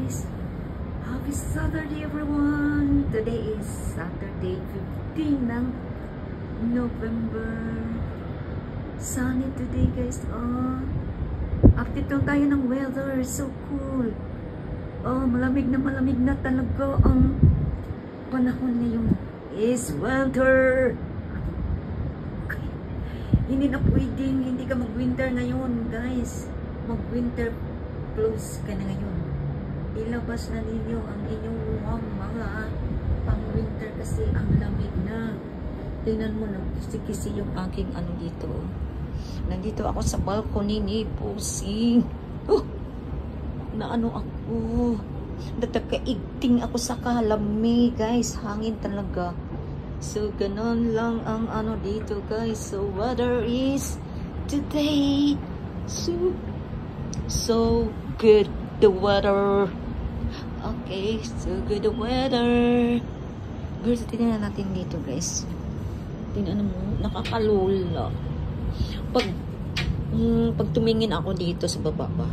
guys. Happy Saturday everyone. Today is Saturday 15 ng November. Sunny today guys. Update lang tayo ng weather. So cool. Malamig na talaga ang panahon ngayon. Is winter. Okay. Hindi na pwedeng hindi ka mag-winter ngayon guys. Mag-winter clothes ka na ngayon. Ilabas na ninyo ang inyong mga pang-winter kasi ang lamig na. Tingnan mo na, kisi-kisi yung aking ano dito. Nandito ako sa balcony ni Pusing. Na ano ako. Natakaigting ako sa kalamig guys. Hangin talaga. So, ganon lang ang ano dito guys. So, weather is today. So good the weather. Okay, so good the weather. Guys, tingnan natin dito guys. Tingnan mo, nakakalula. Pag tumingin ako dito sa baba ba,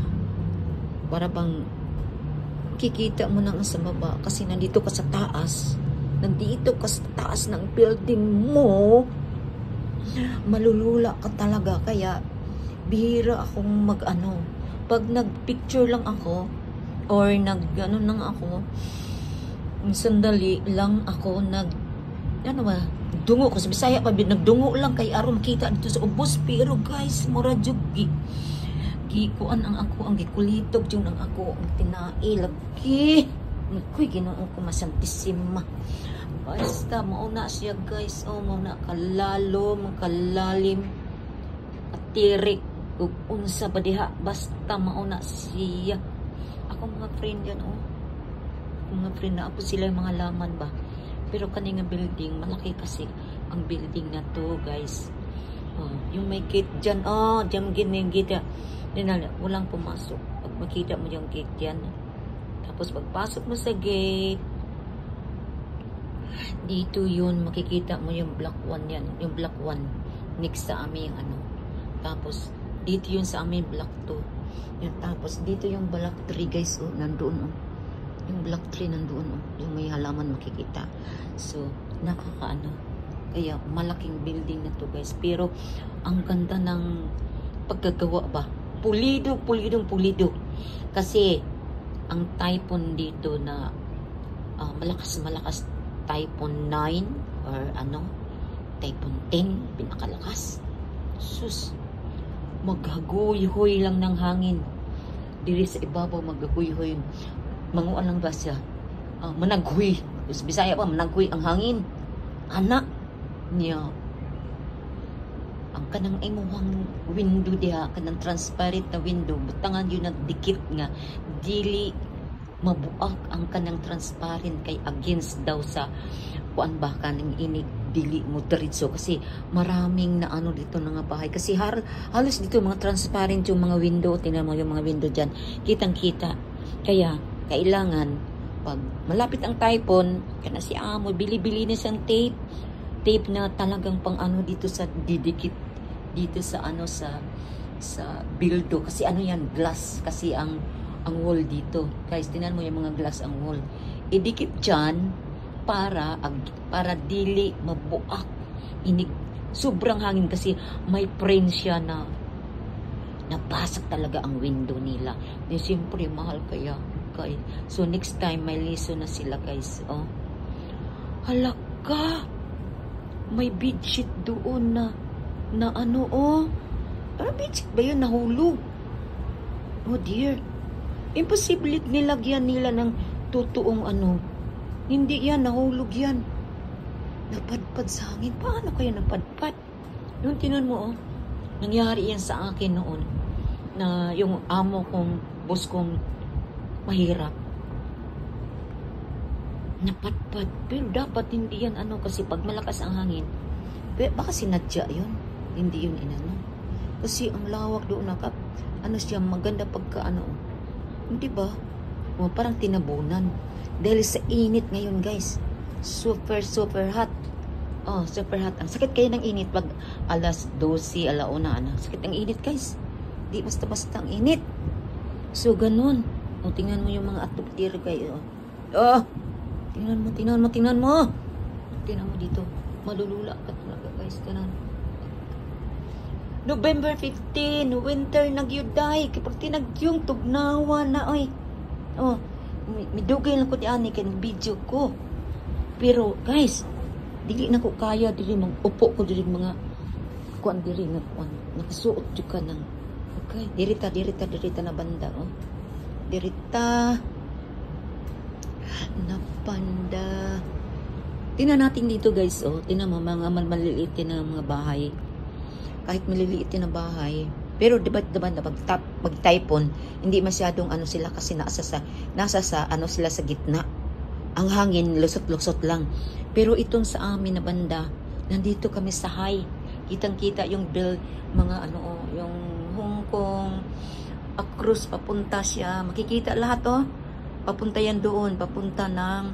para bang kikita mo na sa baba kasi nandito ka sa taas. Nandito ka sa taas ng building mo. Malulula ka talaga, kaya bihira akong mag-ano. Pag nag-picture lang ako or nag-ano lang ako, sandali lang ako dungo ko sa Bisaya pa, nagdungo lang kay aron kita dito sa ubos. Pero guys, mura jud gikuan ang ako, ang gikulitog yung ang ako, ang tinae lagi. Kuy Ginoo ko masantisima. Basta mauna siya guys. Mauna kalalim at tirik ug unsa ba diha, basta mauna siya. Ako mga friend yan mga friend na apo sila yung mga laman ba. Pero kani nga building malaki kasi ang building na to guys. Yung may gate dyan, dyan gate walang pumasok. Pag makita mo yung gate yan, tapos pagpasok mo sa gate dito yun, makikita mo yung block 1 yan, yung block 1 next sa amin yung ano. Tapos dito yun sa amin block 2 yun. Tapos dito yung block 3 guys, nandoon yung block 3 nandoon yung may halaman makikita. So nakakaano, kaya malaking building na to guys. Pero ang ganda ng pagkagawa ba, pulido kasi ang typhoon dito na malakas typhoon 9 or typhoon 10 pinakalakas. Sus, maghaguy-huy lang ng hangin diri sa ibabaw, maghaguy-huy, manguan lang ba siya, managhuy sa Bisaya pa, managhuy ang hangin anak niya. Ang kanang imuhang window diha, kanang transparent na window, butangan yun na dikit nga dili mabuak ang kanang transparent kay against daw sa kuan ba kanang inig dili mo diretso kasi maraming na ano dito nga bahay kasi halos dito mga transparent yung mga window. Tingnan mo yung mga window dyan, kitang kita. Kaya kailangan pag malapit ang typhoon kana si amo bili-bili na siyang tape na talagang pang ano dito sa didikit dito sa sa bildo kasi yan glass kasi ang wall dito guys. Tingnan mo yung mga glass ang wall, idikit dyan para dili mabuak inig sobrang hangin kasi may frame siya na napasok talaga ang window nila. Siyempre mahal kaya guys. So next time may liso na sila guys. Halaka, may bedsheet doon na bedsheet ba yun nahulog? Oh dear, imposible nilagyan nila ng totoong hindi yan, nahulog yan. Napadpad sa hangin. Paano kaya napadpad? Yung tinan mo, nangyari yan sa akin noon. Na yung amo kong, boss kong mahirap. Napadpad. Pero dapat hindi yan kasi pag malakas ang hangin, baka sinadya yun. Hindi yun inano. Kasi ang lawak doon siya, maganda pagka Hindi ba? Parang tinabunan. Dahil sa init ngayon guys, super hot. Super hot. Ang sakit kayo ng init pag alas 12, alauna sakit ang init guys. Di basta ang init. So ganun. O, tingnan mo yung mga atuptir kayo. Oh! Tingnan mo, tingnan mo, tingnan mo! Tingnan mo dito. Malulula ka talaga, guys. Kanan. November 15, winter nagyuday. Kapag nagyong tugnawa na, oy. Oh, midugay lang ko di ani kay video ko. Pero, guys, dili na ko kaya, dili upo ko, dili mga kuan diri nga kuan. Nakasuot jud ka ng, okay, dirita na banda, oh. Dirita na banda. Tingnan natin dito, guys, oh. Tingnan mo, mga maliliit na mga bahay. Kahit maliliit na bahay, pero diba pag typhoon, hindi masyadong ano sila kasi nasa sa ano sila sa gitna. Ang hangin lusot-lusot lang. Pero itong sa amin na banda, nandito kami sa high. Kitang-kita yung mga ano, yung Hong Kong, across papunta siya. Makikita lahat, oh. Papunta yan doon, papunta ng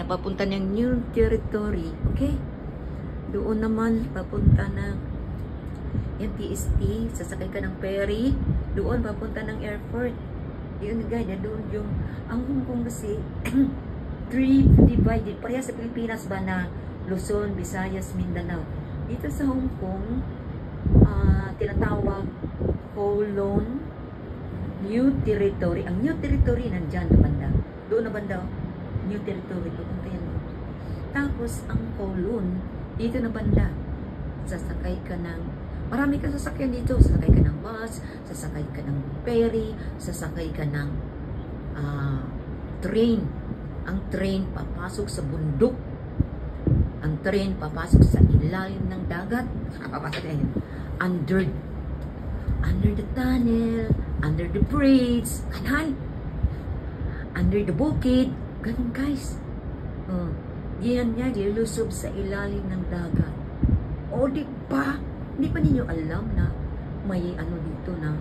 papunta ng new territory. Okay? Doon naman papunta ng MTST, sasakay ka ng ferry, doon papunta ng airport. Yun guys, doon yung, ang Hong Kong kasi, 3 divided, pareha sa Pilipinas ba na Luzon, Visayas, Mindanao. Dito sa Hong Kong, tinatawag Kowloon New Territory. Ang New Territory nandyan na banda. Doon na banda, New Territory, papunta yan doon. Tapos, ang Kowloon, dito na banda, sasakay ka ng marami kang sasakyan dito. Sasakay ka ng bus, sasakay ka ng ferry, sasakay ka ng train. Ang train papasok sa bundok. Ang train papasok sa ilalim ng dagat. Papasok na yun. Under the tunnel, under the bridge, kanan. Under the bukid. Ganun, guys. Diyan niya, dilusob sa ilalim ng dagat. O, di ba? Hindi pa ninyo alam na may ano dito na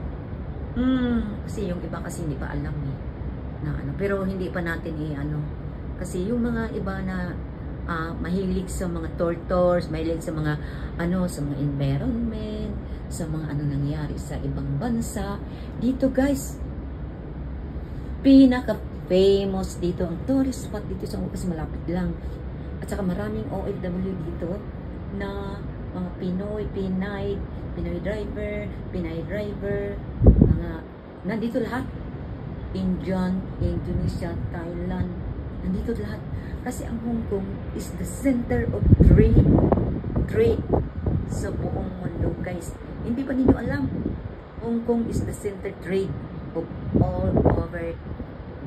kasi yung iba kasi hindi pa alam na ano, pero hindi pa natin kasi yung mga iba na mahilig sa mga tortures, mahilig sa mga sa mga environment, sa mga nangyari sa ibang bansa dito, guys. Pinaka famous dito ang tourist spot dito sa kasi malapit lang, at saka maraming OFW dito na mga Pinay driver, mga nandito lahat. Indonesia, Thailand, nandito lahat. Kasi ang Hong Kong is the center of trade sa buong mundo, guys. Hindi pa ninyo alam, Hong Kong is the center trade of all over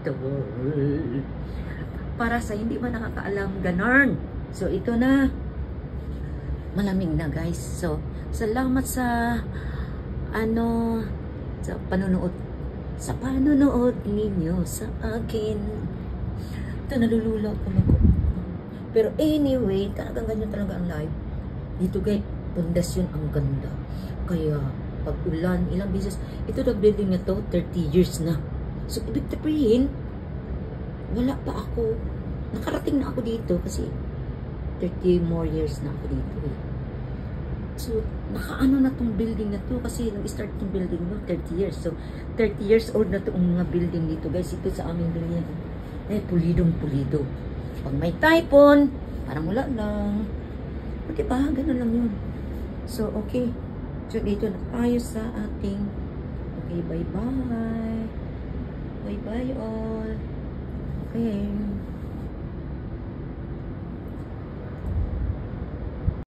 the world. Para sa hindi man nakakaalam, ganun. So, ito na. Malamig na, guys. So, salamat sa sa panonood ninyo sa akin. Ito, nalululaw ko lang. Pero anyway, talagang ganyan talaga ang live. Dito, guys, pundasyon ang ganda. Kaya, pag ulan, ilang beses, ito nag-building na to, 30 years na. So, ibig sabihin, wala pa ako. Nakarating na ako dito kasi 30 more years na ako dito, eh. So, nakaano na tong building na to kasi nag-start tong building no, 30 years. So, 30 years old na tong mga building dito, guys. Ito sa aming building. Pulidong-pulido. Pag may typhoon, parang wala lang. O, diba? Ganun lang yun. So, okay. So, dito na tayo sa ating okay, bye-bye. Bye-bye all. Okay.